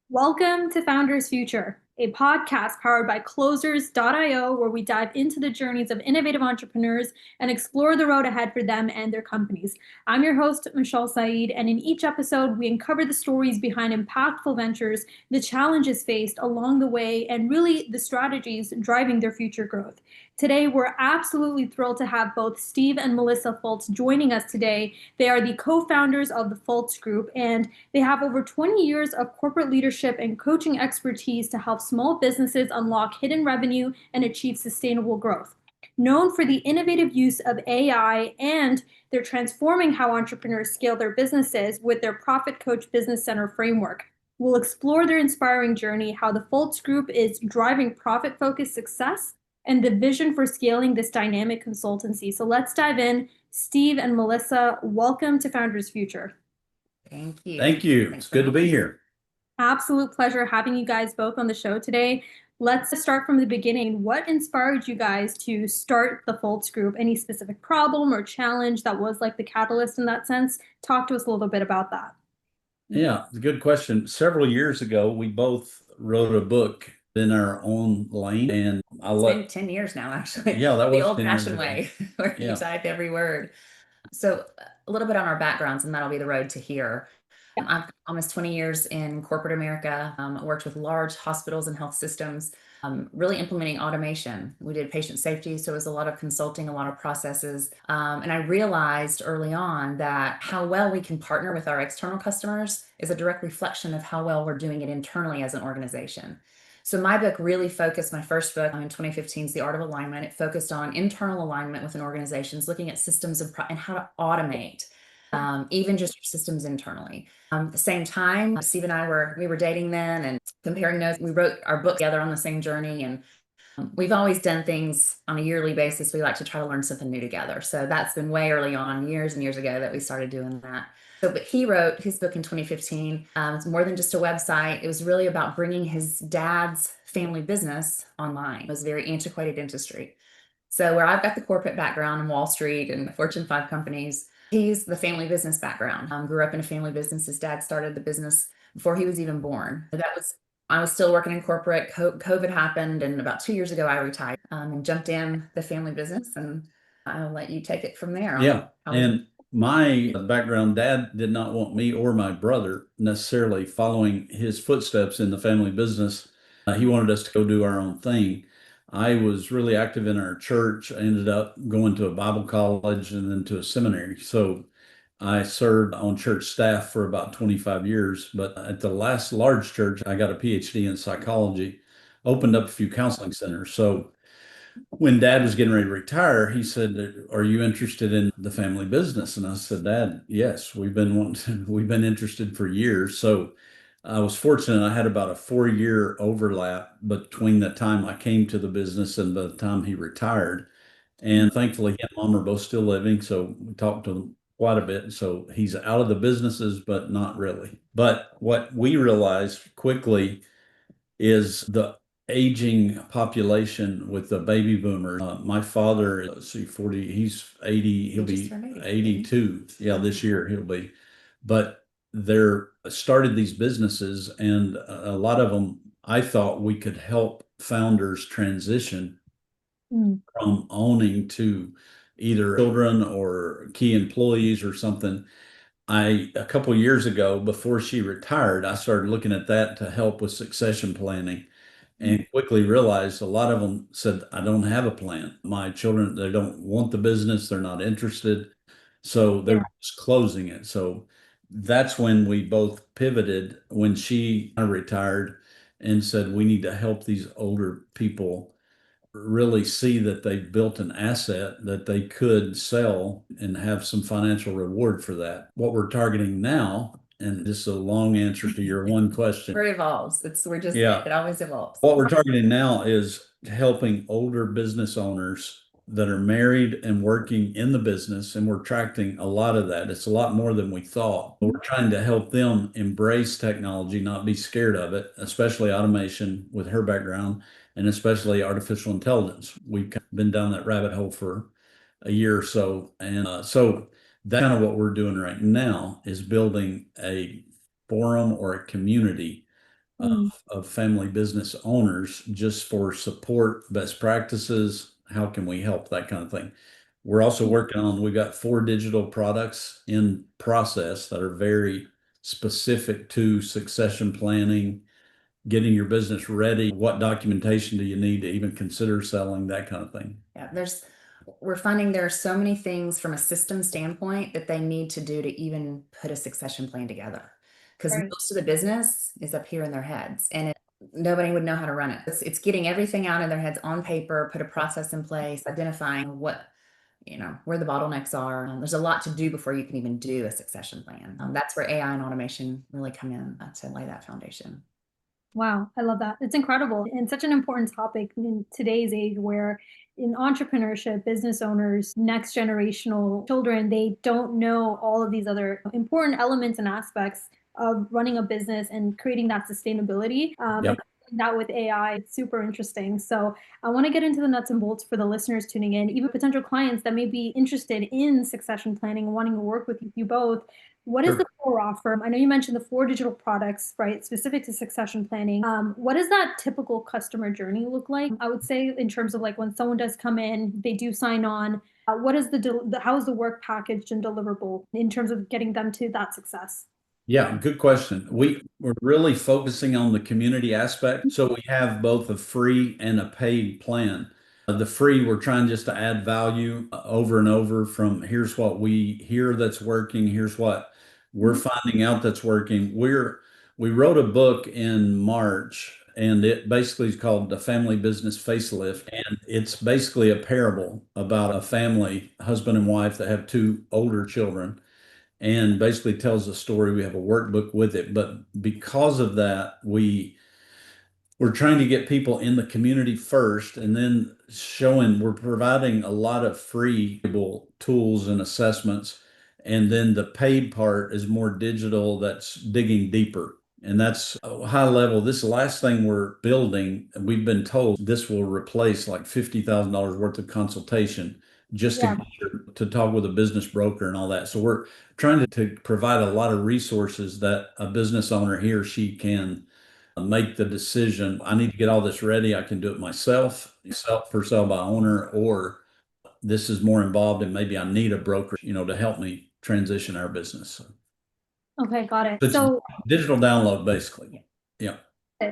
Welcome to Founders Future, a podcast powered by Closers.io, where we dive into the journeys of innovative entrepreneurs and explore the road ahead for them and their companies. I'm your host, Michelle Saeed, and in each episode, we uncover the stories behind impactful ventures, the challenges faced along the way, and really the strategies driving their future growth. Today, we're absolutely thrilled to have both Steve and Melissa Fultz joining us today. They are the co-founders of the Fultz Group, and they have over 20 years of corporate leadership and coaching expertise to help small businesses unlock hidden revenue and achieve sustainable growth. Known for the innovative use of AI, and they're transforming how entrepreneurs scale their businesses with their Profit Coach Business Center framework. We'll explore their inspiring journey, how the Fultz Group is driving profit-focused success, and the vision for scaling this dynamic consultancy. So let's dive in. Steve and Melissa, welcome to Founders Future. Thank you. Thank you. Thanks It's good to be here. Absolute pleasure having you guys both on the show today. Let's start from the beginning. What inspired you guys to start the Fultz Group? Any specific problem or challenge that was like the catalyst in that sense? Talk to us a little bit about that. Yeah, it's a good question. Several years ago, we both wrote a book in our own lane, and It's been 10 years now, actually. Yeah, that the was 10 years old-fashioned ago. way, where Yeah. you type every word. So a little bit on our backgrounds, and that'll be the road to here. I've almost 20 years in corporate America. Worked with large hospitals and health systems, really implementing automation. We did patient safety, so it was a lot of consulting, a lot of processes. And I realized early on that how well we can partner with our external customers is a direct reflection of how well we're doing it internally as an organization. So my book really focused, my first book in 2015 is The Art of Alignment. It focused on internal alignment within organizations, looking at systems and how to automate even just your systems internally. At the same time, Steve and I were dating then and comparing notes. We wrote our book together on the same journey, and we've always done things on a yearly basis. We like to try to learn something new together. So that's been way early on, years and years ago, that we started doing that. So, but he wrote his book in 2015. It's more than just a website. It was really about bringing his dad's family business online. It was a very antiquated industry. So where I've got the corporate background in Wall Street and Fortune 5 companies, he's the family business background. Grew up in a family business. His dad started the business before he was even born. I was still working in corporate. COVID happened, and about 2 years ago, I retired and jumped in the family business. And I'll let you take it from there. Yeah. And my background, Dad did not want me or my brother necessarily following his footsteps in the family business. He wanted us to go do our own thing. I was really active in our church. I ended up going to a Bible college and then to a seminary. So I served on church staff for about 25 years, but at the last large church, I got a PhD in psychology, opened up a few counseling centers. So when Dad was getting ready to retire, he said, "Are you interested in the family business?" And I said, "Dad, yes, we've been interested for years." So I was fortunate. I had about a 4-year overlap between the time I came to the business and the time he retired. And thankfully, he and Mom are both still living. So we talked to him quite a bit. So he's out of the businesses, but not really. But what we realized quickly is the aging population with the baby boomers. My father, let's see, 40, he's 80, he'll be 82. Yeah, this year he'll be. But they're started these businesses, and a lot of them, I thought we could help founders transition from owning to either children or key employees or something. A couple of years ago, before she retired, I started looking at that to help with succession planning, and quickly realized a lot of them said, "I don't have a plan. My children, they don't want the business. They're not interested." So they were just closing it. So that's when we both pivoted when she retired and said, "We need to help these older people really see that they've built an asset that they could sell and have some financial reward for that." What we're targeting now, and this is a long answer to your one question. It evolves. It always evolves. What we're targeting now is helping older business owners that are married and working in the business, and we're attracting a lot of that. It's a lot more than we thought. We're trying to help them embrace technology, not be scared of it, especially automation with her background, and especially artificial intelligence. We've been down that rabbit hole for a year or so. And so that's kind of what we're doing right now, is building a forum or a community of family business owners just for support, best practices. How can we help? That kind of thing. We're also working on, we've got 4 digital products in process that are very specific to succession planning, getting your business ready. What documentation do you need to even consider selling, that kind of thing? Yeah, we're finding there are so many things from a system standpoint that they need to do to even put a succession plan together. Because Right. most of the business is up here in their heads, and nobody would know how to run it. It's getting everything out in their heads on paper, put a process in place, identifying where the bottlenecks are. There's a lot to do before you can even do a succession plan. That's where AI and automation really come in to lay that foundation. Wow, I love that. It's incredible and such an important topic in today's age where in entrepreneurship, business owners, next generational children, they don't know all of these other important elements and aspects of running a business and creating that sustainability. Yep. And that with AI, it's super interesting. So I want to get into the nuts and bolts for the listeners tuning in, even potential clients that may be interested in succession planning and wanting to work with you both. What is Sure. the core offer? I know you mentioned the 4 digital products, right, specific to succession planning. What does that typical customer journey look like? I would say in terms of like when someone does come in, they do sign on. What is how is the work packaged and deliverable in terms of getting them to that success? Yeah, good question. We're really focusing on the community aspect. So we have both a free and a paid plan. The free, we're trying just to add value over and over from here's what we hear that's working, here's what we're finding out that's working. We wrote a book in March, and it basically is called The Family Business Facelift. And it's basically a parable about a family, husband and wife, that have 2 older children, and basically tells a story. We have a workbook with it, but because of that, we're trying to get people in the community first, and then we're providing a lot of free tools and assessments. And then the paid part is more digital, that's digging deeper. And that's a high level. This last thing we're building, we've been told this will replace like $50,000 worth of consultation just Yeah. to talk with a business broker and all that. So we're trying to provide a lot of resources that a business owner, he or she can make the decision. I need to get all this ready. I can do it myself, for sale by owner, or this is more involved and maybe I need a broker, to help me transition our business. Okay, got it. It's So digital download, basically. Yeah.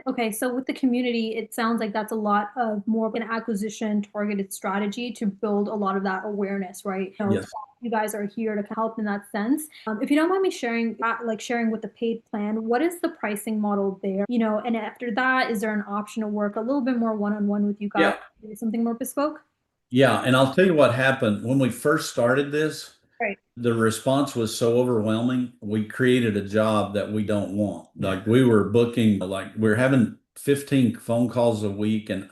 okay, so with the community, it sounds like that's a lot of more of an acquisition targeted strategy to build a lot of that awareness, right? Yes. You guys are here to help in that sense. If you don't mind me sharing, sharing with the paid plan, what is the pricing model there? And after that, is there an option to work a little bit more one-on-one with you guys? Yeah. Something more bespoke? Yeah. And I'll tell you what happened when we first started this. Right. The response was so overwhelming. We created a job that we don't want. Like we were booking, like we're having 15 phone calls a week, and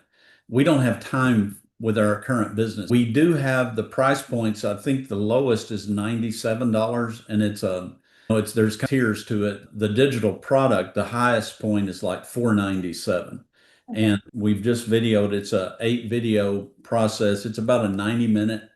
we don't have time with our current business. We do have the price points. I think the lowest is $97, and there's tiers to it. The digital product, the highest point is like $497. Okay. And we've just videoed, it's a 8 video process. It's about a 90-minute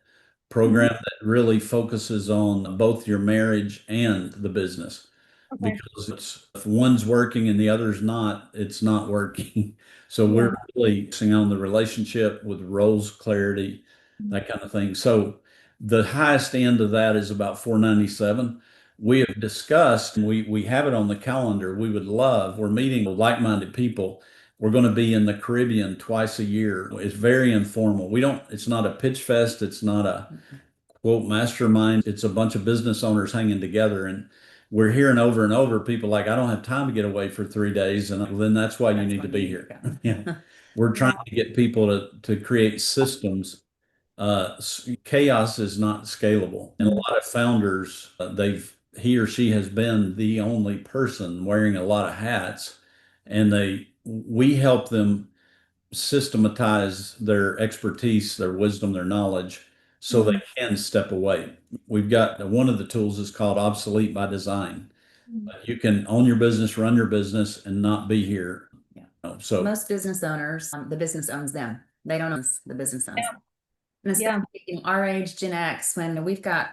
program that really focuses on both your marriage and the business. Okay. Because if one's working and the other's not, it's not working. So we're really focusing on the relationship with roles clarity, that kind of thing. So the highest end of that is about $497. We have discussed, and we have it on the calendar. We're meeting with like-minded people. We're going to be in the Caribbean twice a year. It's very informal. It's not a pitch fest. It's not a quote mastermind. It's a bunch of business owners hanging together. And we're hearing over and over people like, I don't have time to get away for 3 days. And then that's why you need to be here. Yeah. We're trying to get people to create systems. Chaos is not scalable. And a lot of founders, he or she has been the only person wearing a lot of hats, and we help them systematize their expertise, their wisdom, their knowledge, so they can step away. We've got one of the tools is called obsolete by design. You can own your business, run your business, and not be here. So most business owners, the business owns them. They don't own the business owns them. And especially our age, Gen X, when we're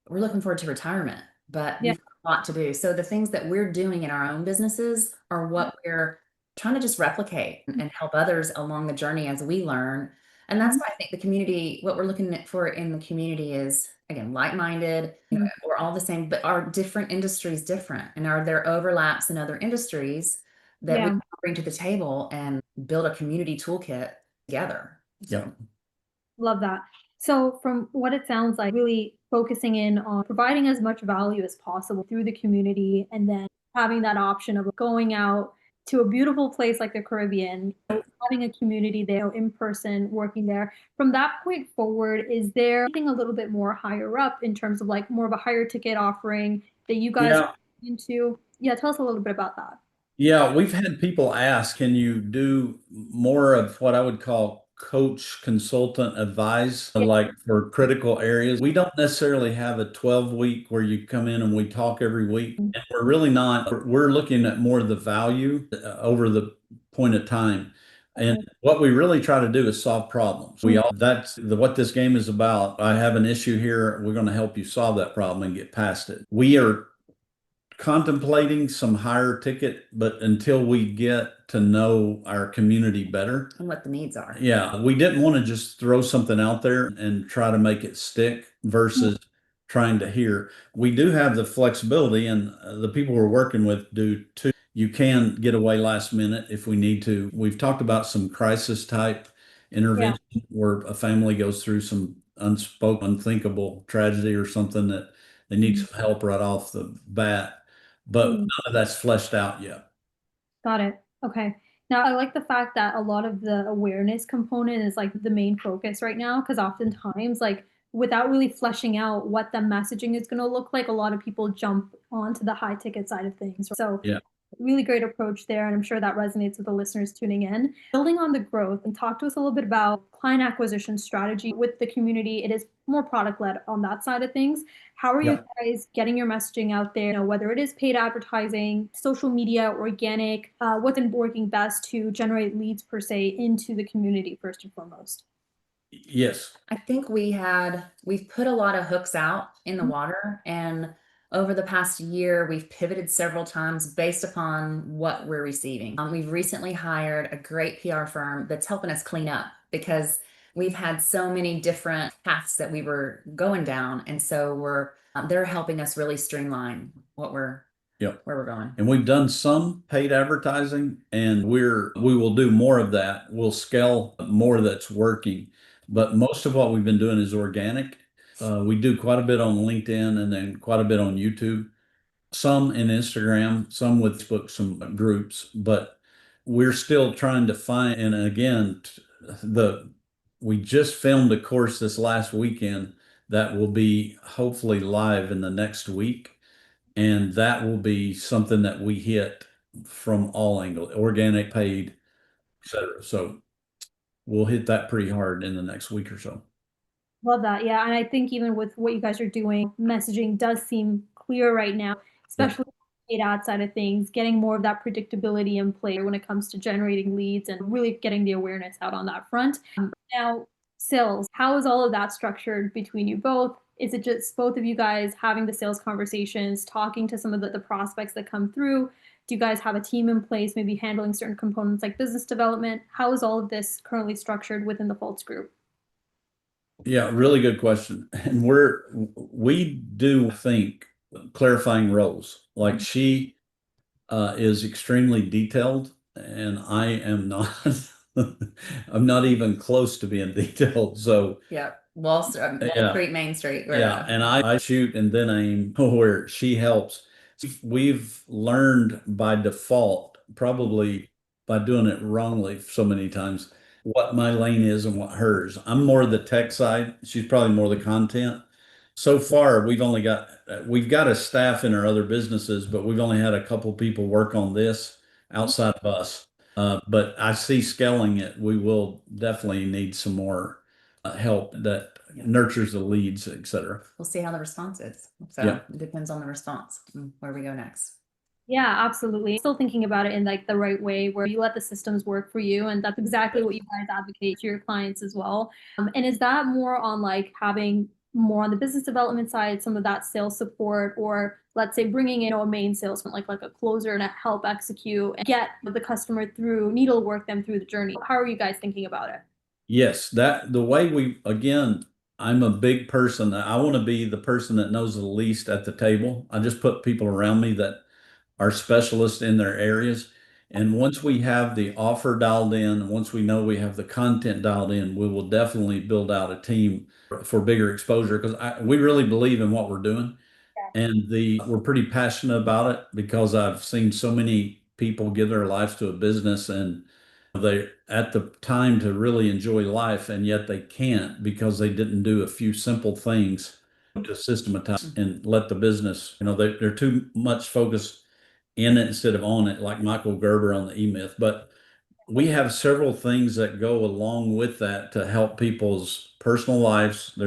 looking forward to retirement, but we've a lot to do. So the things that we're doing in our own businesses are what we're trying to just replicate and help others along the journey as we learn. And that's why I think the community, what we're looking for in the community is, again, like-minded, we're all the same, but our different industries different. And are there overlaps in other industries that we can bring to the table and build a community toolkit together? Yeah. Love that. So from what it sounds like, really focusing in on providing as much value as possible through the community, and then having that option of going out to a beautiful place like the Caribbean, having a community there in person, working there. From that point forward, is there anything a little bit more higher up in terms of like more of a higher ticket offering that you guys are into? Yeah, tell us a little bit about that. Yeah, we've had people ask, can you do more of what I would call coach, consultant, advise, like for critical areas? We don't necessarily have a 12-week where you come in and we talk every week. And we're really not, we're looking at more of the value over the point of time. And what we really try to do is solve problems. That's what this game is about. I have an issue here. We're going to help you solve that problem and get past it. We are contemplating some higher ticket, but until we get to know our community better and what the needs are. Yeah, we didn't want to just throw something out there and try to make it stick versus trying to hear. We do have the flexibility, and the people we're working with do too. You can get away last minute if we need to. We've talked about some crisis type intervention where a family goes through some unspoken, unthinkable tragedy or something that they need some help right off the bat. But none of that's fleshed out yet. Got it. Okay. Now, I like the fact that a lot of the awareness component is like the main focus right now, because oftentimes, like, without really fleshing out what the messaging is going to look like, a lot of people jump onto the high ticket side of things. So, really great approach there. And I'm sure that resonates with the listeners tuning in. Building on the growth, and talk to us a little bit about client acquisition strategy with the community. It is more product led on that side of things. How are you guys getting your messaging out there? Whether it is paid advertising, social media, organic, what's been working best to generate leads per se into the community first and foremost? Yes. I think we've put a lot of hooks out in the water, and over the past year, we've pivoted several times based upon what we're receiving. We've recently hired a great PR firm that's helping us clean up because we've had so many different paths that we were going down. And so they're helping us really streamline where we're going. And we've done some paid advertising, and we will do more of that. We'll scale more that's working. But most of what we've been doing is organic. We do quite a bit on LinkedIn and then quite a bit on YouTube, some in Instagram, some with Facebook, some groups, but we're still trying to find, and again, we just filmed a course this last weekend that will be hopefully live in the next week. And that will be something that we hit from all angles, organic, paid, etc. So we'll hit that pretty hard in the next week or so. Love that. Yeah. And I think even with what you guys are doing, messaging does seem clear right now, especially the paid ad side of things, getting more of that predictability in play when it comes to generating leads and really getting the awareness out on that front. Now, sales, how is all of that structured between you both? Is it just both of you guys having the sales conversations, talking to some of the prospects that come through? Do you guys have a team in place, maybe handling certain components like business development? How is all of this currently structured within the Fultz Group? Yeah, really good question. And we do think clarifying roles. Like she is extremely detailed, and I am not. I'm not even close to being detailed. So Wall Street, Main Street. And I shoot and then aim where she helps. We've learned by default, probably by doing it wrongly so many times, what my lane is and what hers. I'm more the tech side. She's probably more the content. So far, we've got a staff in our other businesses, but we've only had a couple people work on this outside of us. But I see scaling it. We will definitely need some more help that nurtures the leads, et cetera. We'll see how the response is. So it depends on the response where we go next. Yeah, absolutely. Still thinking about it in like the right way where you let the systems work for you. And that's exactly what you guys advocate to your clients as well. And is that more on like having more on the business development side, some of that sales support, or let's say bringing in a main salesman, like a closer to help execute and get the customer through, needlework them through the journey? How are you guys thinking about it? Yes, that the way again, I'm a big person. I want to be the person that knows the least at the table. I just put people around me that are specialists in their areas. And once we have the offer dialed in, once we know we have the content dialed in, we will definitely build out a team for bigger exposure because we really believe in what we're doing. And we're pretty passionate about it because I've seen so many people give their lives to a business and they at the time to really enjoy life, and yet they can't because they didn't do a few simple things to systematize and let the business, they're too much focused in it instead of on it, like Michael Gerber on the E-Myth. But we have several things that go along with that to help people's personal lives,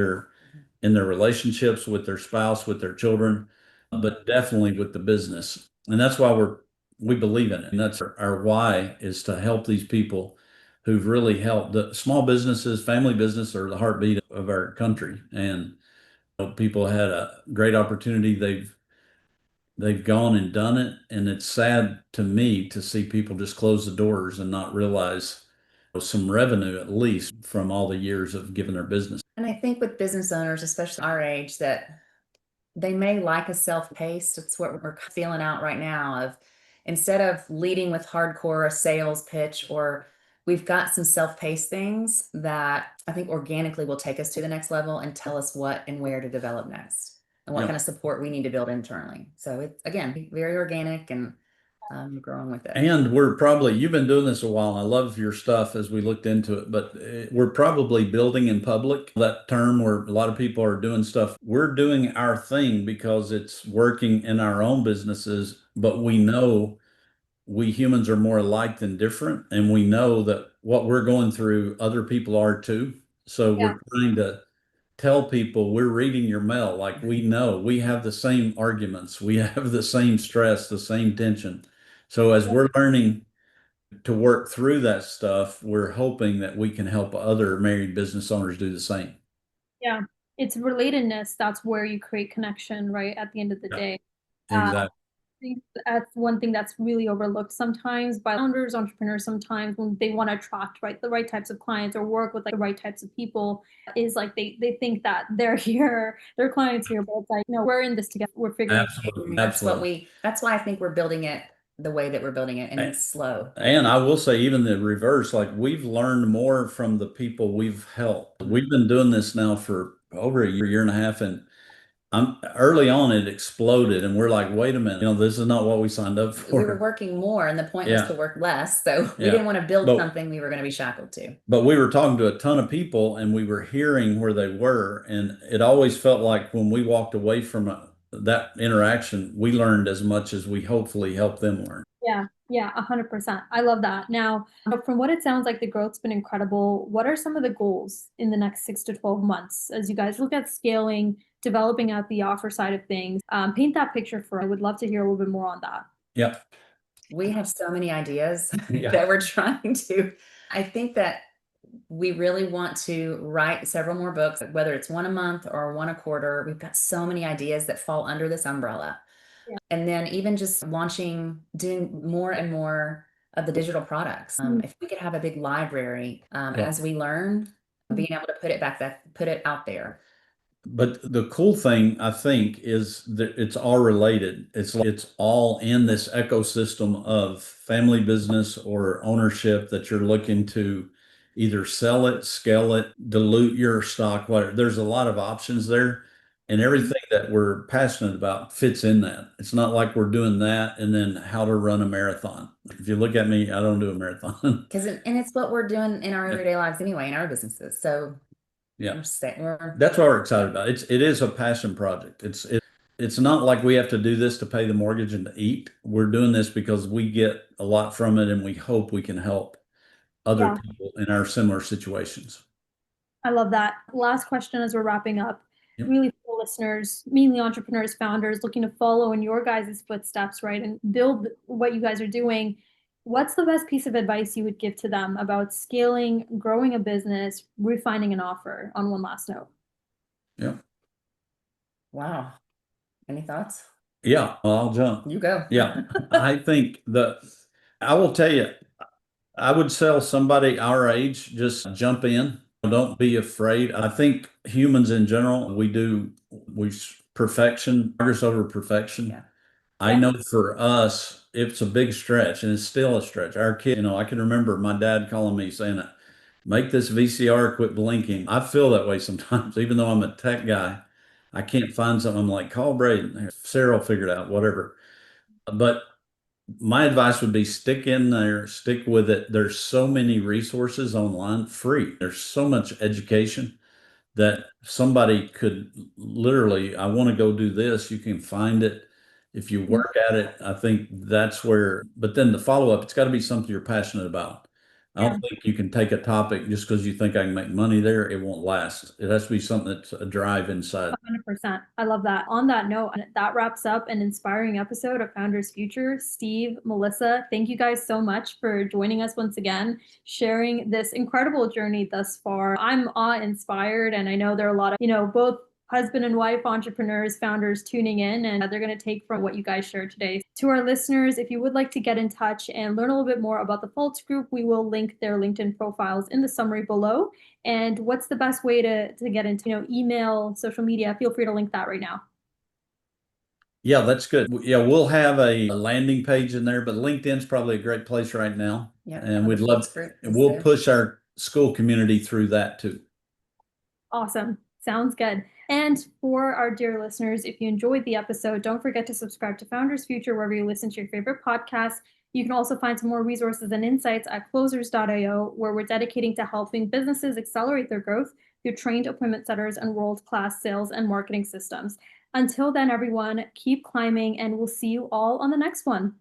in their relationships with their spouse, with their children, but definitely with the business. And that's why we believe in it. And that's our why, is to help these people who've really helped. The small businesses, family business are the heartbeat of our country. And people had a great opportunity. They've gone and done it. And it's sad to me to see people just close the doors and not realize some revenue, at least from all the years of giving their business. And I think with business owners, especially our age, that they may like a self-paced. It's what we're feeling out right now of, instead of leading with hardcore a sales pitch, or we've got some self-paced things that I think organically will take us to the next level and tell us what and where to develop next and what Yeah. kind of support we need to build internally. So it's, again, very organic and growing with it. And you've been doing this a while, and I love your stuff as we looked into it, but we're probably building in public, that term where a lot of people are doing stuff. We're doing our thing because it's working in our own businesses, but we know we humans are more alike than different. And we know that what we're going through, other people are too. So we're trying to tell people we're reading your mail. Like, we know we have the same arguments, we have the same stress, the same tension. So as we're learning to work through that stuff, we're hoping that we can help other married business owners do the same. Yeah, it's relatedness. That's where you create connection, right? At the end of the day. Exactly. I think that's one thing that's really overlooked sometimes by founders, entrepreneurs, sometimes when they want to attract the right types of clients or work with the right types of people, is like they think that they're here, their clients here, but it's like, no, we're in this together. We're figuring it out. Absolutely. That's why I think we're building it the way that we're building it, and it's slow. And I will say, even the reverse, like, we've learned more from the people we've helped. We've been doing this now for over a year and a half, and early on it exploded, and we're like, wait a minute, this is not what we signed up for. We were working more, and the point was to work less. So we didn't want to build something we were going to be shackled to. But we were talking to a ton of people, and we were hearing where they were. And it always felt like when we walked away from that interaction, we learned as much as we hopefully helped them learn. Yeah, 100%. I love that. Now, from what it sounds like, the growth's been incredible. What are some of the goals in the next 6 to 12 months as you guys look at scaling, developing out the offer side of things? Paint that picture for us. I would love to hear a little bit more on that. Yep. We have so many ideas that we're trying to. I think that we really want to write several more books, whether it's one a month or one a quarter. We've got so many ideas that fall under this umbrella. And then even just doing more and more of the digital products. If we could have a big library, as we learn, being able to put it out there. But the cool thing, I think, is that it's all related. It's all in this ecosystem of family business or ownership that you're looking to either sell it, scale it, dilute your stock, whatever. There's a lot of options there. And everything that we're passionate about fits in that. It's not like we're doing that and then how to run a marathon. If you look at me, I don't do a marathon. And it's what we're doing in our everyday lives anyway, in our businesses. So that's what we're excited about. It is a passion project. It's not like we have to do this to pay the mortgage and to eat. We're doing this because we get a lot from it, and we hope we can help other people in our similar situations. I love that. Last question as we're wrapping up. Really for listeners, mainly entrepreneurs, founders looking to follow in your guys' footsteps, right, and build what you guys are doing. What's the best piece of advice you would give to them about scaling, growing a business, refining an offer, on one last note? Yeah. Wow. Any thoughts? Yeah, well, I'll jump. You go. Yeah, I think I will tell you, I would tell somebody our age, just jump in. Don't be afraid. I think humans in general, perfection, progress over perfection. Yeah. I know for us, it's a big stretch and it's still a stretch. Our kid, I can remember my dad calling me saying, make this VCR quit blinking. I feel that way sometimes, even though I'm a tech guy. I can't find something. I'm like, call Braden. Sarah will figure it out, whatever. But my advice would be stick in there, stick with it. There's so many resources online free. There's so much education that somebody could literally, I want to go do this. You can find it. If you work at it, I think that's where, but then the follow up, it's got to be something you're passionate about. I don't think you can take a topic just because you think I can make money there. It won't last. It has to be something that's a drive inside. 100%. I love that. On that note, that wraps up an inspiring episode of Founders Future. Steve, Melissa, thank you guys so much for joining us once again, sharing this incredible journey thus far. I'm awe-inspired, and I know there are a lot of, both husband and wife entrepreneurs, founders tuning in, and they're going to take from what you guys shared today. To our listeners, if you would like to get in touch and learn a little bit more about the Fultz Group, we will link their LinkedIn profiles in the summary below. And what's the best way to get into, email, social media? Feel free to link that right now. Yeah, that's good. Yeah, we'll have a landing page in there, but LinkedIn's probably a great place right now. Yeah. And we'll push our school community through that too. Awesome. Sounds good. And for our dear listeners, if you enjoyed the episode, don't forget to subscribe to Founders Future wherever you listen to your favorite podcasts. You can also find some more resources and insights at closers.io, where we're dedicating to helping businesses accelerate their growth through trained appointment setters and world-class sales and marketing systems. Until then, everyone, keep climbing, and we'll see you all on the next one.